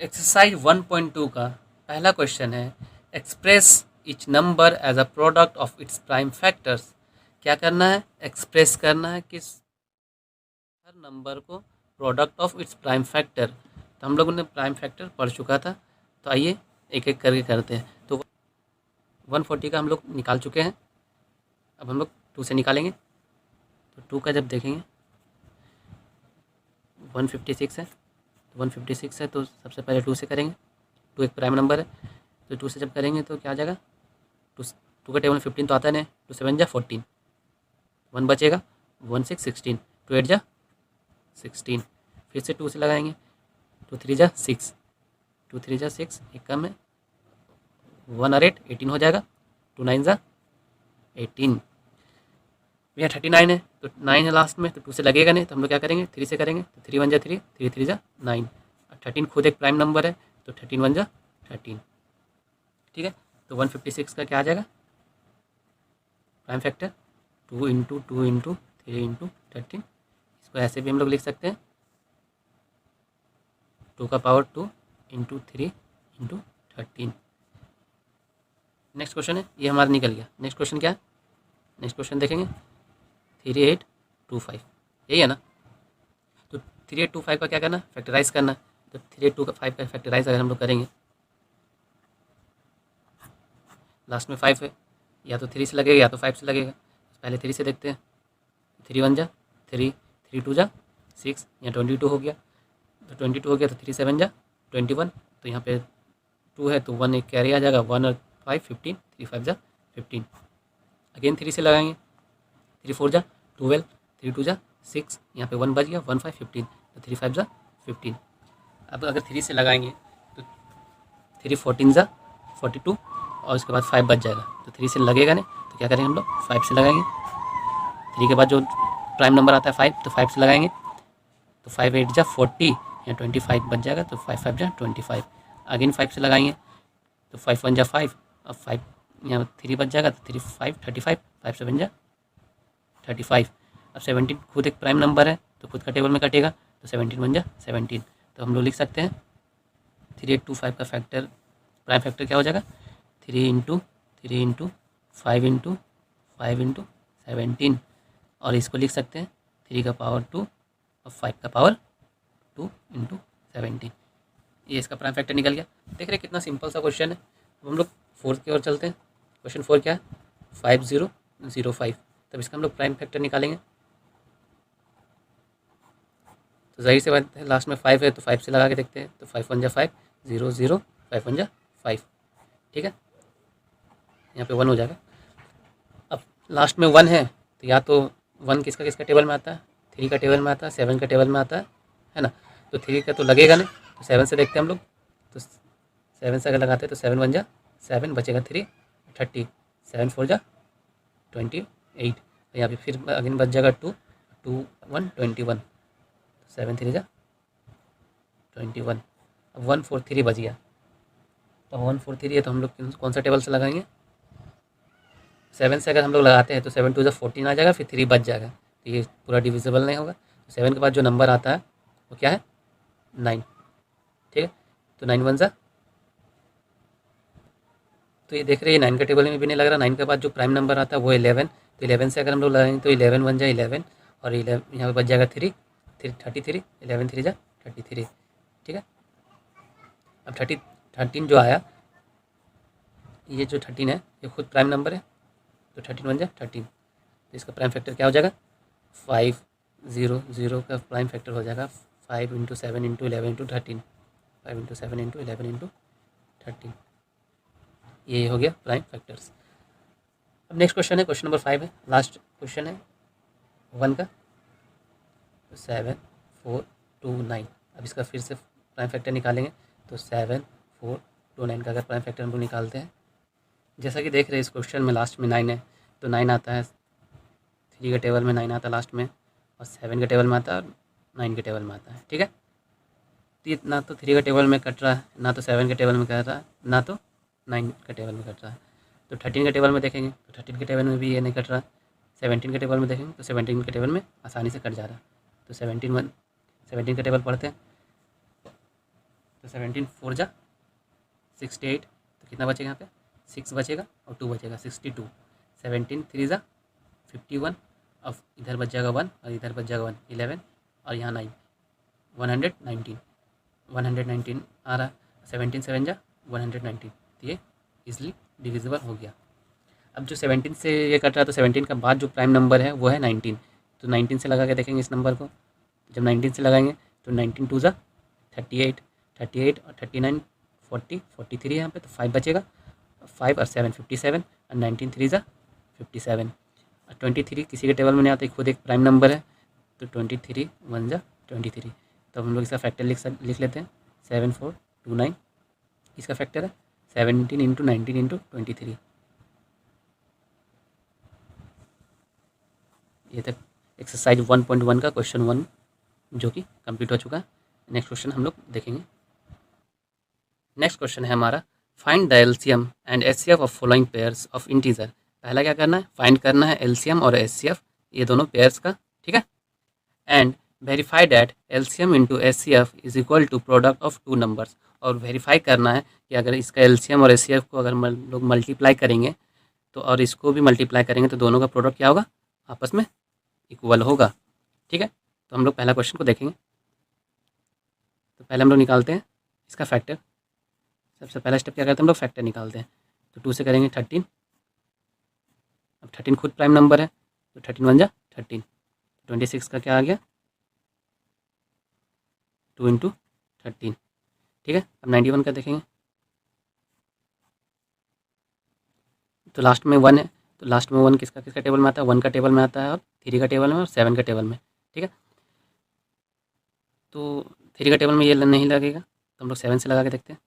Exercise 1.2 का पहला question है express each number as a product of its prime factors. क्या करना है? एक्सप्रेस करना है किस हर नंबर को product of its prime factor. तो हम लोगों ने प्राइम फैक्टर पढ़ चुका था, तो आइए एक एक करके करते हैं। तो 140 का हम लोग निकाल चुके हैं, अब हम लोग 2 से निकालेंगे। तो 2 का जब देखेंगे 156 है, तो 156 है तो सबसे पहले 2 से करेंगे। 2 एक प्राइम नंबर है, तो 2 से जब करेंगे तो क्या आ जाएगा? 2 का टेबल में 15 तो आता नहीं, 2 7 जा 14, 1 बचेगा, 1 6 16, 2 8 जा 16। फिर से 2 से लगाएंगे, 2 3 जा 6, 2 3 जा 6, एक कम है, 1 और 8 18 हो जाएगा, 2 9 जा 18। भैया 39 है, तो 9 है लास्ट में, तो 2 से लगेगा नहीं, तो हम लोग क्या करेंगे? 3 से करेंगे। तो 3 1 जा 3, 3 3 जा 9। 13 खुद एक प्राइम नंबर है, तो 13 1 जा 13। ठीक है, तो 156 का क्या आ जाएगा prime factor? 2 into 2 into 3 into 13। इसको ऐसे भी हम लोग लिख सकते हैं, 2 का power 2 into 3 into 13। Next question है, ये हमारा निकल गया। नेक्स्ट क्वेश्चन क्या है? नेक्स्ट क्वेश्चन देखेंगे 3825, यही है ना? तो 3825 का क्या करना है? फैक्टराइज करना है। तो 3825 का फैक्टराइज अगर हम लोग करेंगे, लास्ट में 5 है, या तो 3 से लगेगा या तो 5 से लगेगा। पहले 3 से देखते हैं, 3 1 जा 3, 3 2 जा 6, यहाँ 22 हो गया। तो 22 हो गया, तो 3 7 जा 21, तो यहाँ पे 2 है तो 1 एक कैरी आ जाएगा, 1 और 5 15, 3 5 जा 15। अगेन 3 से लगाएंगे, 3 4 जा 12, 3 2 जा 6, यहाँ पे 1 बच गया, 1 5 15, तो 3 5 जा 15। अब अगर 3 से लगाएंगे तो 3 14 जा 42, और उसके बाद 5 बच जाएगा। तो 3 से लगेगा नहीं, तो क्या करेंगे हम लोग? 5 से लगाएंगे। 3 के बाद जो प्राइम नंबर आता है 5, तो 5 से लगाएंगे। तो 5 8 जा 40, या 25 बच जाएगा, तो 5 5 जा 25। अगेन 5 से लगाएंगे, तो 5 1 जा 5, अब 5 यहाँ 3 बच जाएगा, तो 3 5 35, 5 7 जा 35। अब 17 खुद एक प्राइम नंबर है, तो खुद का टेबल में कटेगा, तो 17 1 जा 17। तो हम लोग लिख सकते हैं 3825 का फैक्टर प्राइम फैक्टर क्या हो जाएगा? 3 इंटू 3 इंटू 5 इंटू 5 इंटू 17, और इसको लिख सकते हैं 3 का पावर 2 और 5 का पावर 2 इंटू 17। ये इसका प्राइम फैक्टर निकल गया। देख रहे कितना सिंपल सा क्वेश्चन है। अब हम लोग 4 की ओर चलते हैं। क्वेश्चन 4 क्या है? 5005। तब इसका हम लोग प्राइम फैक्टर निकालेंगे। तो जाहिर सी बात है, लास्ट में 5 है तो 5 से लगा के देखते हैं। तो 5 1 जा 5, 0 0, 5 1 जा 5। ठीक है, यहाँ पे 1 हो जाएगा। अब लास्ट में 1 है, तो या तो 1 किसका किसका टेबल में आता है? 3 का टेबल में आता है, 7 का टेबल में आता है ना? तो 3 का तो लगेगा नहीं, तो 7 से देखते हैं हम लोग। तो 7 से अगर लगाते हैं तो 7 1 जा 7, बचेगा 3 30, 7 4 जा 28। तो यहाँ पे फिर अगेन बच जाएगा 2 2 1 21, 7 3 जा 21। अब 1 4 3 बच गया। तो 1 4 3 है, तो हम लोग कौन सा टेबल से लगाएंगे? 7 से अगर हम लोग लगाते हैं तो 7 2 जा 14 आ जाएगा, फिर 3 बच जाएगा, तो ये पूरा डिविजिबल नहीं होगा। तो 7 के बाद जो नंबर आता है वो क्या है? 9। ठीक है, तो 9 1 जा, तो ये देख रहे हैं 9 का टेबल में भी नहीं लग रहा। 9 के बाद जो प्राइम नंबर आता है वो 11, तो 11 से अगर हम लोग लगाएंगे तो 11 1 जा 11, और 11 यहाँ पे बच जाएगा 3 3 33, 11 3 जा 33। ठीक है, अब 13 जो आया, ये जो 13 है ये खुद प्राइम नंबर है, तो 13 1 जा 13। तो इसका प्राइम फैक्टर क्या हो जाएगा? 5 0 0 का प्राइम फैक्टर हो जाएगा 5 into 7 into 11 into 13, 5 into 7 into 11 into 13। ये हो गया प्राइम फैक्टर्स। अब नेक्स्ट क्वेश्चन है, क्वेश्चन नंबर 5 है, लास्ट क्वेश्चन है 1 का। 7 4 2 9। अब इसका फिर से प्राइम फैक्टर निकालेंगे, तो 7 4 2 9 का अगर प्राइम फैक्टर हम लोग निकालते हैं, जैसा कि देख रहे हैं इस क्वेश्चन में लास्ट में 9 है, तो 9 आता है, 3 के टेबल में 9 आता है लास्ट में, और 7 के टेबल में आता है, और 9 के टेबल में आता है। ठीक है, तो ये ना तो 3 के टेबल में कट रहा है, ना तो 7 के टेबल में कट रहा है, ना तो 9 के टेबल में कट रहा है। तो 13 के टेबल में देखेंगे तो 13 के टेबल में भी ये नहीं कट रहा है। 17 के टेबल में देखेंगे तो 17 के टेबल में आसानी से कट जा रहा है। तो 17 के टेबल पढ़ते हैं। तो 17 4 जा 68, तो कितना बचेगा यहाँ पे 6 बचेगा और 2 बचेगा 62। 17 3 जा 51, अब इधर बच जाएगा 1 और इधर बच जाएगा 1 11 और यहाँ 9 119 119 आ रहा है। 17 7 जा 119, तो ये इजली डिविजिबल हो गया। अब जो 17 से ये कट रहा है तो 17 का बाद जो प्राइम नंबर है वो है 19, तो 19 से लगा के देखेंगे इस नंबर को। जब 19 से लगाएंगे तो 19 2 जा 38 38 और 39 40 43 है यहाँ पे, तो 5 बचेगा, 5 और 7 57 और 19 3 जा 57 और 23 किसी के टेबल में नहीं आता, खुद एक प्राइम नंबर है, तो 23 1 जा 23। तो हम लोग इसका फैक्टर लिख लेते हैं 7429, इसका फैक्टर है 17 इंटू 19 इंटू 23। ये तक एक्सरसाइज 1.1 का क्वेश्चन 1 जो कि कंप्लीट हो चुका है। नेक्स्ट क्वेश्चन हम लोग देखेंगे। नेक्स्ट क्वेश्चन है हमारा find the LCM and HCF of following pairs of integer. पहला क्या करना है, फाइंड करना है एलसीएम और एचसीएफ ये दोनों पेयर्स का, ठीक है। And verify that LCM into HCF is equal to product of two numbers, और वेरीफाई करना है कि अगर इसका एलसीएम और एचसीएफ को अगर लोग मल्टीप्लाई करेंगे तो और इसको भी मल्टीप्लाई करेंगे तो दोनों का प्रोडक्ट क्या होगा, आपस में इक्वल होगा, ठीक है। तो हम लोग पहला क्वेश्चन को देखेंगे। तो पहले हम लोग निकालते हैं इसका फैक्टर। सबसे पहला स्टेप क्या करते हैं हम लोग, फैक्टर निकालते हैं। तो 2 से करेंगे 13, अब 13 खुद प्राइम नंबर है तो 13 1 जा 13, 26 का क्या आ गया 2 इंटू 13, ठीक है। अब 91 का देखेंगे तो लास्ट में 1 है, तो लास्ट में 1 किसका किसका टेबल में आता है, 1 का टेबल में आता है और 3 का टेबल में और 7 का टेबल में, ठीक है। तो 3 का टेबल में ये नहीं लगेगा तो हम लोग 7 से लगा के देखते हैं।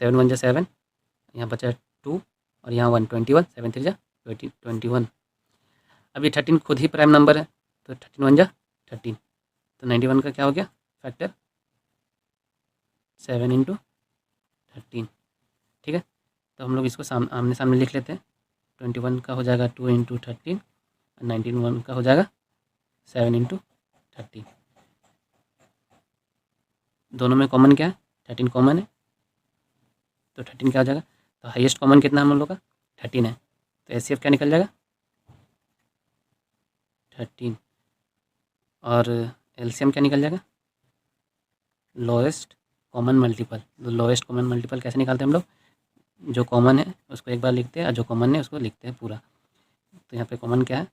7 1 जा 7, यहाँ बचा 2 और यहाँ 1 21, 7 3 जा 21। अभी 13 खुद ही प्राइम नंबर है तो 13 1 जा 13, तो 91 का क्या हो गया फैक्टर 7 इंटू 13, ठीक है। तो हम लोग इसको आमने सामने लिख लेते हैं। 21 का हो जाएगा 2 इंटू 13 और 91 का हो जाएगा 7 इंटू 13। दोनों में कॉमन क्या है 13 कॉमन है, तो 13 क्या हो जाएगा, तो हाईएस्ट कॉमन कितना हम लोग का 13 है, तो एचसीएफ क्या निकल जाएगा 13 और एलसीएम क्या निकल जाएगा लोएस्ट कॉमन मल्टीपल। तो लोएस्ट कॉमन मल्टीपल कैसे निकालते हैं हम लोग, जो कॉमन है उसको एक बार लिखते हैं और जो कॉमन है उसको लिखते हैं पूरा। तो यहाँ पे कॉमन क्या है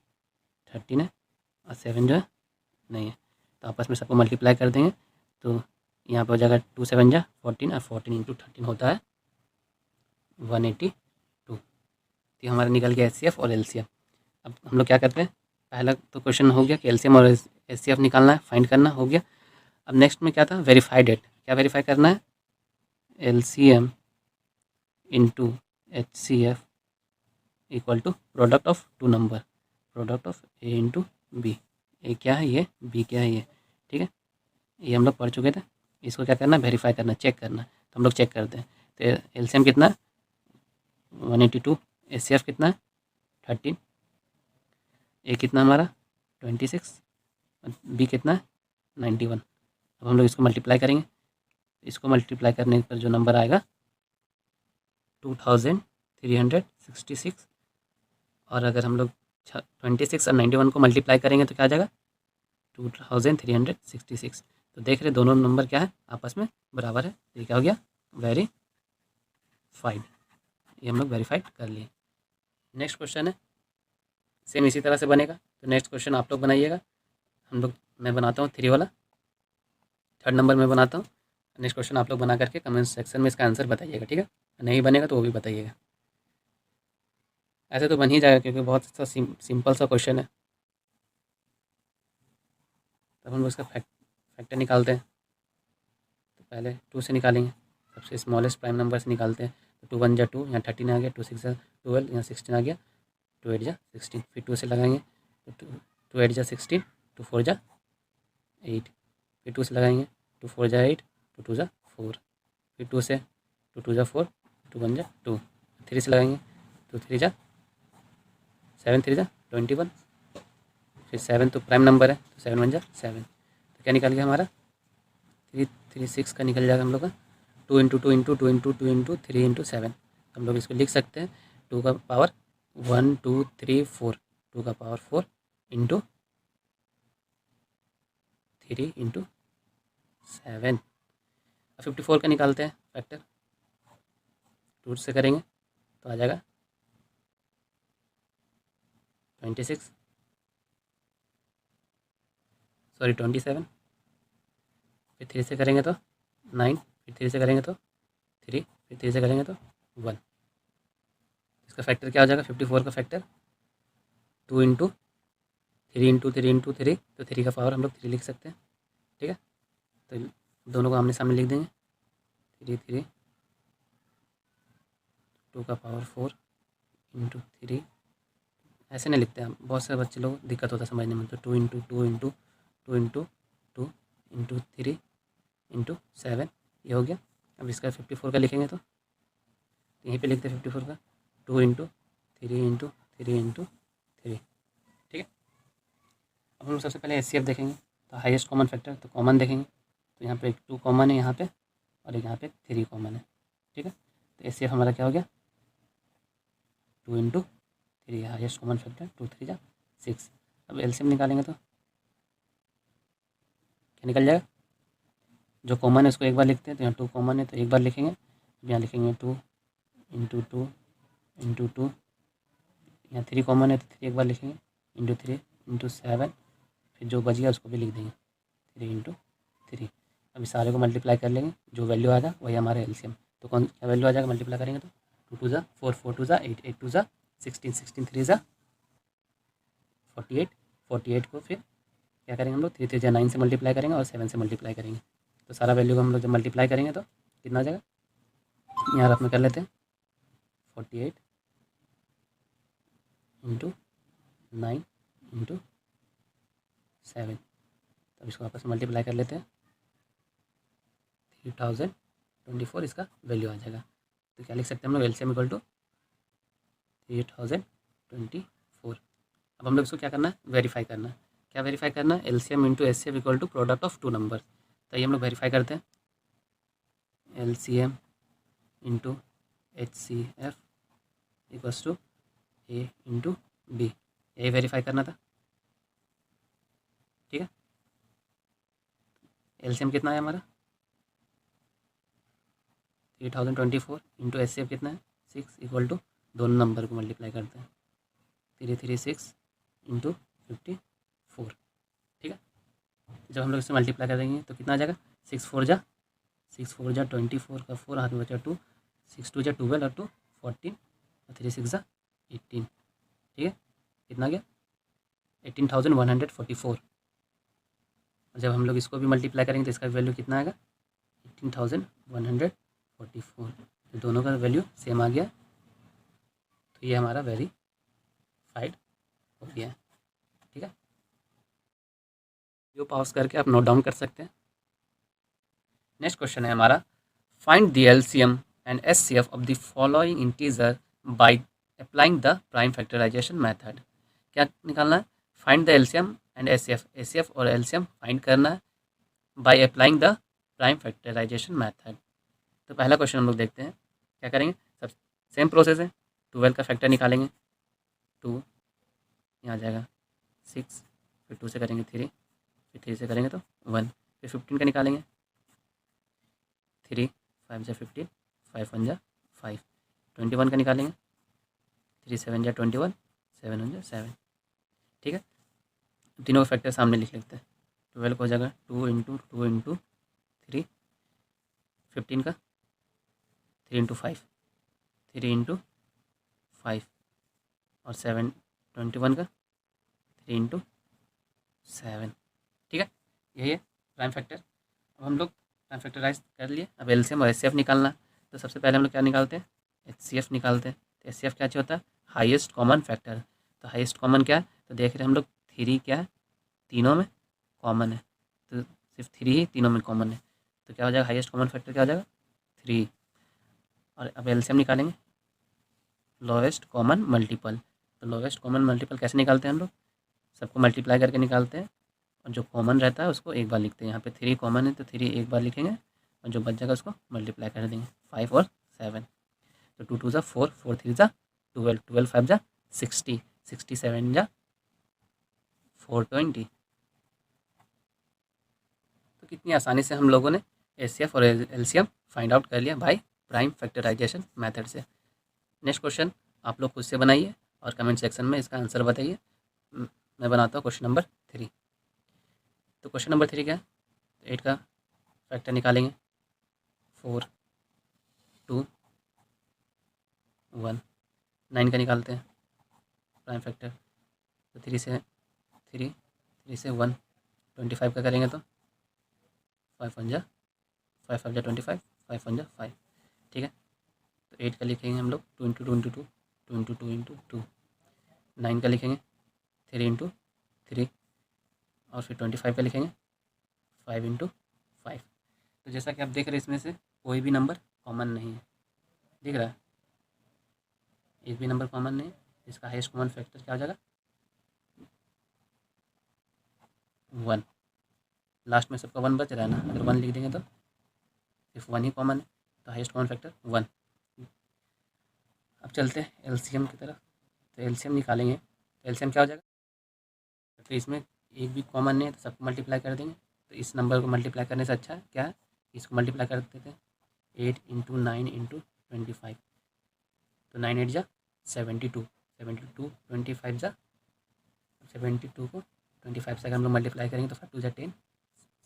13 है और 7 जो है नहीं है, तो आपस में सबको मल्टीप्लाई कर देंगे तो यहाँ पे हो जाएगा 2 7 जा 14 और 14 इंटू 13 होता है 182। तो हमारा निकल गया एचसीएफ और एलसीएम। अब हम लोग क्या करते हैं, पहला तो क्वेश्चन हो गया कि एलसीएम और एचसीएफ निकालना है, फाइंड करना हो गया। अब नेक्स्ट में क्या था वेरीफाई डेट, क्या वेरीफाई करना है LCM into HCF equal to product of two number, product of A into B. A क्या है ये, बी क्या है ये, ठीक है। ये हम लोग पढ़ चुके थे, इसको क्या करना है वेरीफाई करना, चेक करना। तो हम लोग चेक करते हैं। तो एलसीएम कितना है 182, एचसीएफ कितना है 13, ए कितना हमारा 26, बी कितना है 91। अब हम लोग इसको मल्टीप्लाई करेंगे, इसको मल्टीप्लाई करने पर जो नंबर आएगा 2366, और अगर हम लोग 26 और 91 को मल्टीप्लाई करेंगे तो क्या आ जाएगा 2366। तो देख रहे दोनों नंबर क्या है आपस में बराबर है, ये क्या हो गया वेरीफाइड, ये हम लोग वेरीफाइड कर लिए। नेक्स्ट क्वेश्चन है सेम इसी तरह से बनेगा, तो नेक्स्ट क्वेश्चन आप लोग बनाइएगा। मैं बनाता हूँ 3 वाला, 3rd नंबर में बनाता हूँ। नेक्स्ट क्वेश्चन आप लोग बना करके कमेंट सेक्शन में इसका आंसर बताइएगा, ठीक है। नहीं बनेगा तो वो भी बताइएगा। ऐसे तो बन ही जाएगा क्योंकि बहुत सा सिंपल सा क्वेश्चन है। तब हम लोग इसका फैक्टर निकालते हैं। तो पहले 2 से निकालेंगे, सबसे स्मॉलेस्ट प्राइम नंबर से निकालते हैं। तो 2 1 जा 2, यहाँ 13 आ गया, 2 6 जा 12, यहाँ 16 आ गया, 2 8 जा 16, फिर 2 से लगाएंगे तो 2 8 जा 16, 2 4 जा 8, फिर 2 से लगाएंगे 2 4 जा 8, 2 2 जा 4, फिर 2 से 2 2 जा 4, 2 1 जा 2, 3 से लगाएंगे तो 3 जा 7 3 जा 21, फिर 7 तो प्राइम नंबर है तो 7 1 जा 7, तो क्या निकल गया हमारा 336 का निकल जाएगा हम लोग का 2 into 2 into 2 into 2 into 3 into 7, हम लोग इसको लिख सकते हैं 2 का पावर 1 2 3 4, 2 का पावर 4 इंटू 3 इंटू 7। 54 का निकालते हैं फैक्टर, 2 से करेंगे तो आ जाएगा 27, फिर 3 से करेंगे तो 9, फिर 3 से करेंगे तो 3, फिर 3 से करेंगे तो 1। इसका फैक्टर क्या हो जाएगा 54 का फैक्टर 2 इंटू 3 इंटू 3 इंटू 3, तो 3 का पावर हम लोग 3 लिख सकते हैं। ठीक है, तो दोनों को आमने सामने लिख देंगे 3 3, 2 का पावर 4 इंटू 3, ऐसे नहीं लिखते हैं, बहुत से बच्चे लोग दिक्कत होता है समझने में, तो 2 into 2 into 2 into 2 into 3 into 7, ये हो गया। अब इसका 54 का लिखेंगे तो यहीं पे लिखते हैं 54 का 2 इंटू 3 इंटू 3 इंटू 3। ठीक है, अब हम सबसे पहले HCF देखेंगे, तो हाईएस्ट कॉमन फैक्टर, तो कॉमन देखेंगे, तो यहाँ पे 2 कॉमन है यहाँ पे, और एक यहाँ पे 3 कॉमन है। ठीक है, तो HCF हमारा क्या हो गया 2 इंटू 3, हाईएस्ट कॉमन फैक्टर 2 3 जा 6। अब LCM निकालेंगे तो क्या निकल जाएगा, जो कॉमन है उसको एक बार लिखते हैं, तो यहाँ 2 कॉमन है तो एक बार लिखेंगे, अब यहाँ लिखेंगे 2 इंटू 2 इंटू 2, यहाँ 3 कॉमन है तो 3 एक बार लिखेंगे इंटू 3 इंटू 7, फिर जो बच गया उसको भी लिख देंगे 3 इंटू 3। अभी सारे को मल्टीप्लाई कर लेंगे, जो वैल्यू आएगा वही हमारा LCM। तो कौन क्या वैल्यू आ जाएगा मल्टीप्लाई करेंगे तो 2 2 ज़ा 4, 4 2 ज़ा 8, 8 2 ज़ा 16, 16 3 ज़ा 48, 48 को फिर क्या करेंगे हम लोग 3 3 ज़ा 9 से मल्टीप्लाई करेंगे और 7 से मल्टीप्लाई करेंगे, तो सारा वैल्यू को हम लोग जब मल्टीप्लाई करेंगे तो कितना आ जाएगा, यहाँ रफ में कर लेते हैं 48 इंटू 9 इंटू 7, तब इसको आपस में मल्टीप्लाई कर लेते हैं 3024 इसका वैल्यू आ जाएगा। तो क्या लिख सकते हैं हम लोग LCM इक्वल टू 3024। अब हम लोग इसको क्या करना है वेरीफाई करना है, क्या वेरीफाई करना है LCM into HCF equal to product of 2 number. तो ये हम लोग वेरीफाई करते हैं LCM into HCF equals to A into B, यही वेरीफाई करना था। ठीक है, LCM कितना है हमारा 3024 इंटू HCF कितना है 6 इक्वल टू दोनों नंबर को मल्टीप्लाई करते हैं 336 इंटू 54। ठीक है, जब हम लोग इससे मल्टीप्लाई करेंगे तो कितना आ जाएगा 6 4 जा 24 का 4 हाथ में बचा 2, 6 2 जा 12 और 2 14 और 3 6 जा 18। ठीक है, कितना गया 18,144। जब हम लोग इसको भी मल्टीप्लाई करेंगे तो इसका वैल्यू कितना आएगा 18,144, तो दोनों का वैल्यू सेम आ गया, तो ये हमारा वेरीफाइड हो गया है। ठीक है, जो पॉज करके आप नोट डाउन कर सकते हैं। नेक्स्ट क्वेश्चन है हमारा find the LCM and HCF of the following integer by applying the prime factorisation method. क्या निकालना है find the LCM and HCF और LCM फाइंड करना है by applying the prime factorisation method. तो पहला क्वेश्चन हम लोग देखते हैं, क्या करेंगे सब सेम प्रोसेस है, 12 का फैक्टर निकालेंगे 2, यहाँ आ जाएगा 6, फिर 2 से करेंगे 3, फिर 3 से करेंगे तो 1, फिर 15 का निकालेंगे 3 5 जा 15, 5 1 जा 5, 21 का निकालेंगे 3 7 जा 21, 7 1 जा 7। ठीक है, तीनों का फैक्टर सामने लिख लेते हैं, 12 का हो जाएगा 2 इंटू 2 इंटू 3, 15 का 3 इंटू 5, 3 इंटू 5 और 7 21 का 3 इंटू 7। ठीक है, यही है प्राइम फैक्टर। अब हम लोग प्राइम फैक्टराइज कर लिए, अब LCM और HCF निकालना है। तो सबसे पहले हम लोग क्या निकालते हैं HCF निकालते हैं। तो HCF क्या चाहिए होता है हाईएस्ट कॉमन फैक्टर। तो हाईएस्ट कॉमन क्या है, तो देख रहे हैं हम लोग 3 क्या है तीनों में कॉमन है, तो सिर्फ 3 ही तीनों में कॉमन है, तो क्या हो जाएगा हाईएस्ट कॉमन फैक्टर क्या हो जाएगा 3। और अब LCM निकालेंगे लोएस्ट कॉमन मल्टीपल। तो लोएस्ट कॉमन मल्टीपल कैसे निकालते हैं हम लोग, सबको मल्टीप्लाई करके निकालते हैं और जो कॉमन रहता है उसको एक बार लिखते हैं। यहाँ पे 3 कॉमन है तो 3 एक बार लिखेंगे और जो बच जाएगा उसको मल्टीप्लाई कर देंगे 5 और 7। तो 2 2 ज़ा 4, 4 3 ज़ा 12, 12 5 ज़ा 60, 67 ज़ा 420। तो कितनी आसानी से हम लोगों ने एचसीएफ और एलसीएम फाइंड आउट कर लिया बाय प्राइम फैक्टराइजेशन मेथड से। नेक्स्ट क्वेश्चन आप लोग खुद से बनाइए और कमेंट सेक्शन में इसका आंसर बताइए। मैं बनाता हूँ क्वेश्चन नंबर 3। तो क्वेश्चन नंबर 3 क्या है? 8 का फैक्टर निकालेंगे 4 2 1। 9 का निकालते हैं प्राइम फैक्टर, तो 3 से 3, 3 से 1, 25 का करेंगे तो 5 1 जा 5 5 जा 25, 5 1 जा 5। ठीक है, तो 8 का लिखेंगे हम लोग 2 इंटू 2 इंटू 2, 2 इंटू 2 इंटू 2। 9 का लिखेंगे 3 इंटू 3, और फिर 25 का लिखेंगे 5 इंटू 5। तो जैसा कि आप देख रहे हैं इसमें से कोई भी नंबर कॉमन नहीं है, दिख रहा है? एक भी नंबर कॉमन नहीं है। इसका हाईएस्ट कॉमन फैक्टर क्या हो जाएगा? 1। लास्ट में सबका 1 बच रहा है ना, अगर 1 लिख देंगे तो सिर्फ 1 ही कॉमन है, तो हाईएस्ट कॉमन फैक्टर 1। अब चलते हैं एलसीएम की तरफ। तो एलसीएम निकालेंगे, तो एलसीएम क्या हो जाएगा? तो इसमें एक भी कॉमन नहीं है, तो सबको मल्टीप्लाई कर देंगे। तो इस नंबर को मल्टीप्लाई करने से अच्छा है क्या है, इसको मल्टीप्लाई कर देते हैं 8 इंटू 9 इंटू 25। तो 9 8 जा 72, 72 25 जा 72 को 25 से अगर हम लोग मल्टीप्लाई करेंगे तो 5 2 जा 10,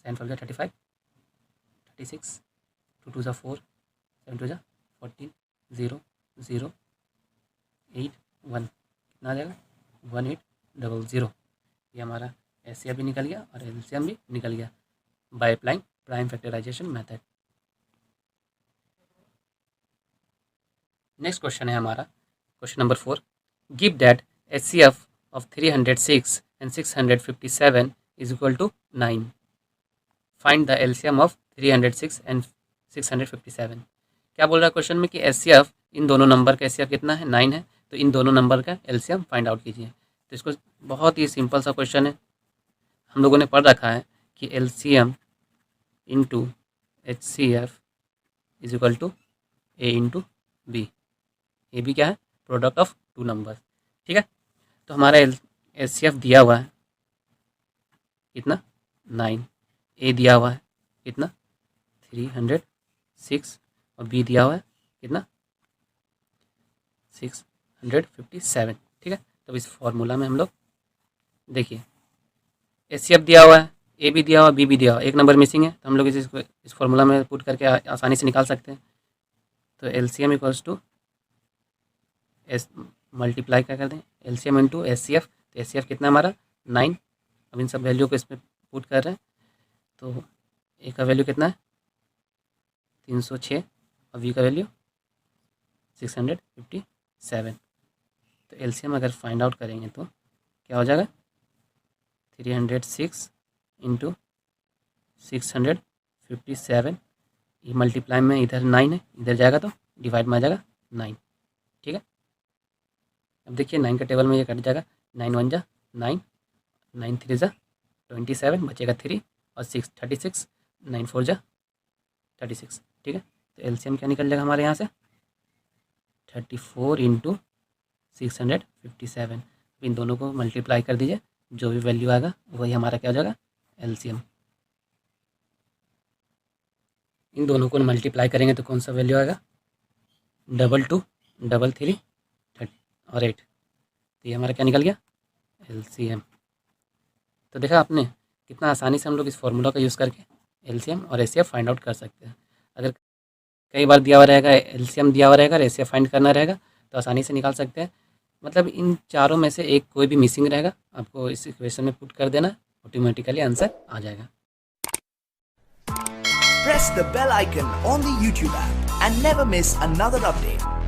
7 5 जा 35, 36, 2 2 जा 4, 7 2 जा 14, 0 0 8 1। कितना आ जाएगा? 1800। ये हमारा एचसीएफ भी निकल गया और एलसीएम भी निकल गया by applying prime factorisation method. Next question है हमारा question number 4। Give that HCF of 306 and 657 is equal to 9। Find the LCM of 306 and 657। क्या बोल रहा है क्वेश्चन में कि एचसीएफ, इन दोनों नंबर का एचसीएफ कितना है? 9 है। तो इन दोनों नंबर का एलसीएम फाइंड आउट कीजिए। तो इसको बहुत ही सिंपल सा क्वेश्चन है, हम लोगों ने पढ़ रखा है कि LCM into HCF is equal to A into B. A B क्या है? Product of 2 number. ठीक है, तो हमारा एचसीएफ दिया हुआ है कितना? 9। ए दिया हुआ है कितना? 306, और बी दिया हुआ है कितना? 657। ठीक है, तो इस फॉर्मूला में हम लोग देखिए एचसीएफ दिया हुआ है, ए भी दिया हुआ, बी भी दिया हुआ, एक नंबर मिसिंग है, तो हम लोग इस फॉर्मूला में पुट करके आसानी से निकाल सकते हैं। तो LCM equals to as multiply क्या कर दें एलसीएम इंटू एचसीएफ। तो एचसीएफ कितना हमारा? 9। अब इन सब वैल्यू को इसमें पुट कर रहे हैं, तो ए का वैल्यू कितना है? 306, और बी का वैल्यू 657। तो एलसीएम अगर फाइंड आउट करेंगे तो क्या हो जाएगा? 306 इंटू 657। ये मल्टीप्लाई में इधर 9 है, इधर जाएगा तो डिवाइड में आ जाएगा 9। ठीक है, अब देखिए 9 के टेबल में ये कट जाएगा। 9 1 जा 9, 9 3 जा 27, बचेगा 3 और 6 36, 9 4 जा 36। ठीक है, तो एलसीएम क्या निकल जाएगा हमारे यहाँ से? 34 इंटू 657। इन दोनों को मल्टीप्लाई कर दीजिए, जो भी वैल्यू आएगा वही हमारा क्या हो जाएगा? एलसीएम। इन दोनों को मल्टीप्लाई करेंगे तो कौन सा वैल्यू आएगा? 22 33 और 8। तो ये हमारा क्या निकल गया? एलसीएम। तो देखा आपने कितना आसानी से हम लोग इस फॉर्मूला का यूज़ करके एलसीएम और एचसीएफ फाइंड आउट कर सकते हैं। अगर कई बार दिया हुआ रहेगा, एलसीएम दिया हुआ रहेगा और एचसीएफ फाइंड करना रहेगा, तो आसानी से निकाल सकते हैं। मतलब इन चारों में से एक कोई भी मिसिंग रहेगा, आपको इस इक्वेशन में पुट कर देना, ऑटोमेटिकली आंसर आ जाएगा। Press the bell icon on the YouTube app and never miss another update.